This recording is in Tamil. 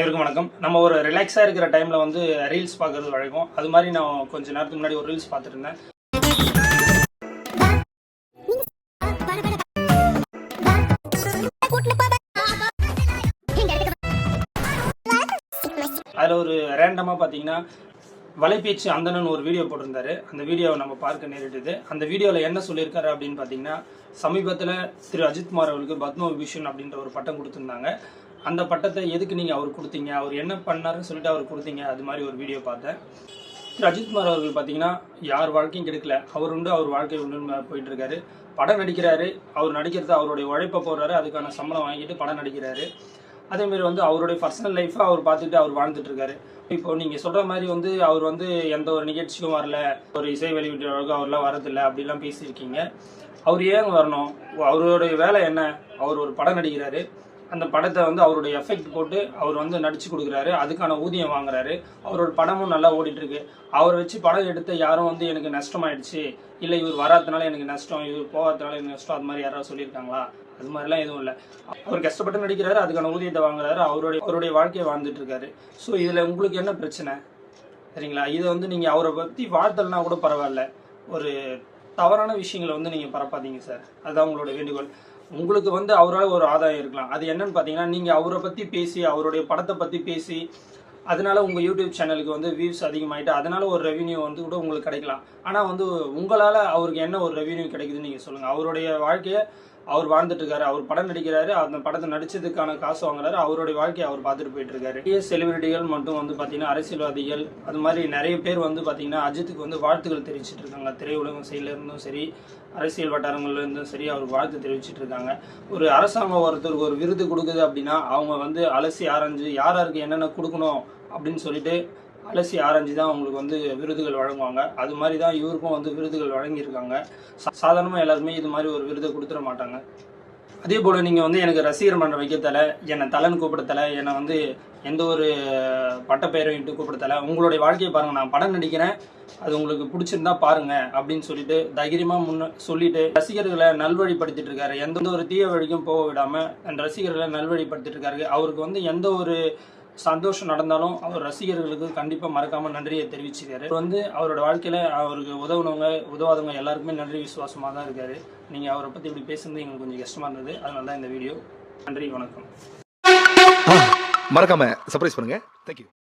அனைவருக்கும் வணக்கம். நம்ம ஒரு ரிலாக்ஸாக இருக்கிற டைமில் வந்து ரீல்ஸ் பார்க்குறது வழக்கம். அது மாதிரி நான் கொஞ்ச நேரத்துக்கு முன்னாடி ஒரு ரீல்ஸ் பார்த்துட்டு இருந்தேன். அதில் ஒரு ரேண்டமாக பார்த்தீங்கன்னா வலைபேச்சு அந்தணன் ஒரு வீடியோ போட்டிருந்தாரு. அந்த வீடியோவை நம்ம பார்க்க நேரிட்டது. அந்த வீடியோவில் என்ன சொல்லியிருக்காரு அப்படின்னு பார்த்தீங்கன்னா, சமீபத்தில் திரு அஜித்குமார் அவர்களுக்கு பத்ம விபூஷன் அப்படின்ற ஒரு பட்டம் கொடுத்துருந்தாங்க. அந்த பட்டத்தை எதுக்கு நீங்கள் அவர் கொடுத்தீங்க, அவர் என்ன பண்ணாருன்னு சொல்லிட்டு அவர் கொடுத்தீங்க, அது மாதிரி ஒரு வீடியோ பார்த்தேன். திரு அஜித்குமார் அவர்கள் பார்த்தீங்கன்னா யார் வாழ்க்கையும் கெடுக்கல, அவர் உண்டு அவர் வாழ்க்கை உண்டுன்னு போயிட்டு இருக்காரு. படம் நடிக்கிறாரு, அவர் நடிக்கிறது அவருடைய உழைப்பை போடுறாரு, அதுக்கான சம்பளம் வாங்கிட்டு படம் நடிக்கிறாரு. அதேமாரி வந்து அவருடைய பர்சனல் லைஃப்பை அவர் பார்த்துட்டு அவர் வாழ்ந்துட்டு இருக்காரு. இப்போ நீங்கள் சொல்கிற மாதிரி வந்து அவர் வந்து எந்த ஒரு நிகழ்ச்சிக்கும் வரல, ஒரு இசை வெளியீட்டு அவர்லாம் வரதில்லை அப்படிலாம் பேசியிருக்கீங்க. அவர் ஏன் வரணும்? அவருடைய வேலை என்ன? அவர் ஒரு படம் நடிக்கிறாரு, அந்த படத்தை வந்து அவருடைய எஃபெக்ட் போட்டு அவர் வந்து நடிச்சு கொடுக்குறாரு, அதுக்கான ஊதியம் வாங்குறாரு. அவரோட படமும் நல்லா ஓடிட்டு இருக்கு. அவரை வச்சு படம் எடுத்த யாரும் வந்து எனக்கு நஷ்டமாயிடுச்சு, இல்லை இவர் வராதனால எனக்கு நஷ்டம், இவர் போகாதனால எனக்கு நஷ்டம், அது மாதிரி யாராவது சொல்லியிருக்காங்களா? அது மாதிரிலாம் எதுவும் இல்லை. அவர் கஷ்டப்பட்டு நடிக்கிறாரு, அதுக்கான ஊதியத்தை வாங்குறாரு, அவருடைய வாழ்க்கையை வாழ்ந்துட்டு இருக்காரு. ஸோ இதில் உங்களுக்கு என்ன பிரச்சனை? சரிங்களா? இதை வந்து நீங்கள் அவரை பற்றி வாழ்த்தல்னா கூட பரவாயில்ல, ஒரு தவறான விஷயங்களை வந்து நீங்கள் பரப்பாதீங்க சார். அதுதான் உங்களோட வேண்டுகோள். உங்களுக்கு வந்து அவரால் ஒரு ஆதாயம் இருக்கலாம். அது என்னன்னு பார்த்தீங்கன்னா, நீங்கள் அவரை பற்றி பேசி, அவருடைய படத்தை பற்றி பேசி, அதனால உங்கள் யூடியூப் சேனலுக்கு வந்து வியூஸ் அதிகமாகிட்டு அதனால ஒரு ரெவன்யூ வந்து கூட உங்களுக்கு கிடைக்கலாம். ஆனால் வந்து உங்களால் அவருக்கு என்ன ஒரு ரெவன்யூ கிடைக்குதுன்னு நீங்கள் சொல்லுங்கள். அவருடைய வாழ்க்கையை அவர் வாழ்ந்துட்டு இருக்காரு, அவர் படம் நடிக்கிறாரு, அந்த படத்தை நடிச்சதுக்கான காசு வாங்குறாரு, அவருடைய வாழ்க்கையை அவர் பார்த்துட்டு போயிட்டு இருக்காரு. நிறைய செலிபிரிட்டிகள் மட்டும் வந்து பார்த்தீங்கன்னா அரசியல்வாதிகள் அது மாதிரி நிறைய பேர் வந்து பார்த்தீங்கன்னா அஜித்துக்கு வந்து வாழ்த்துக்கள் தெரிவிச்சிட்டு இருக்காங்க. திரையுலகம் சைடில் இருந்தும் சரி, அரசியல் வட்டாரங்கள்ல இருந்தும் சரி அவர் வாழ்த்து தெரிவிச்சிட்டு இருக்காங்க. ஒரு அரசாங்கம் ஒருத்தருக்கு ஒரு விருது கொடுக்குது அப்படின்னா அவங்க வந்து அலசி ஆராய்ஞ்சு யாருக்கு என்னென்ன கொடுக்கணும் அப்படின்னு சொல்லிட்டு அலசி ஆராய்ஞ்சு தான் அவங்களுக்கு வந்து விருதுகள் வழங்குவாங்க. அது மாதிரி தான் இவருக்கும் வந்து விருதுகள் வழங்கியிருக்காங்க. சாதாரணமாக எல்லாருமே இது மாதிரி ஒரு விருதை கொடுத்துட மாட்டாங்க. அதே போல் நீங்கள் வந்து எனக்கு ரசிகர் மன்றம் வைக்கத்தலை, என்னை தலைன்னு கூப்பிடத்தலை, என்னை வந்து எந்த ஒரு பட்டப்பெயரை இட்டு கூப்பிடத்தலை, உங்களுடைய வாழ்க்கையை பாருங்கள், நான் படம் நடிக்கிறேன், அது உங்களுக்கு பிடிச்சிருந்தா பாருங்க அப்படின்னு சொல்லிட்டு தைரியமாக சொல்லிட்டு ரசிகர்களை நல்வழிப்படுத்திட்டு இருக்காரு. எந்த ஒரு தீய வழிக்கும் போக விடாமல் அந்த ரசிகர்களை நல்வழிப்படுத்திட்டு இருக்காரு. அவருக்கு வந்து எந்த ஒரு சந்தோஷம் நடந்தாலும் அவர் ரசிகர்களுக்கு கண்டிப்பாக மறக்காமல் நன்றியை தெரிவிச்சுக்காரு. வந்து அவரோட வாழ்க்கையில் அவருக்கு உதவாதவங்க எல்லாருக்குமே நன்றி விசுவாசமாக தான் இருக்காரு. நீங்கள் அவரை பற்றி இப்படி பேசுறது எங்களுக்கு கொஞ்சம் கஷ்டமாக இருந்தது, அதனால தான் இந்த வீடியோ. நன்றி, வணக்கம். மறக்காம சர்ப்ரைஸ் பண்ணுங்க. தேங்க்யூ.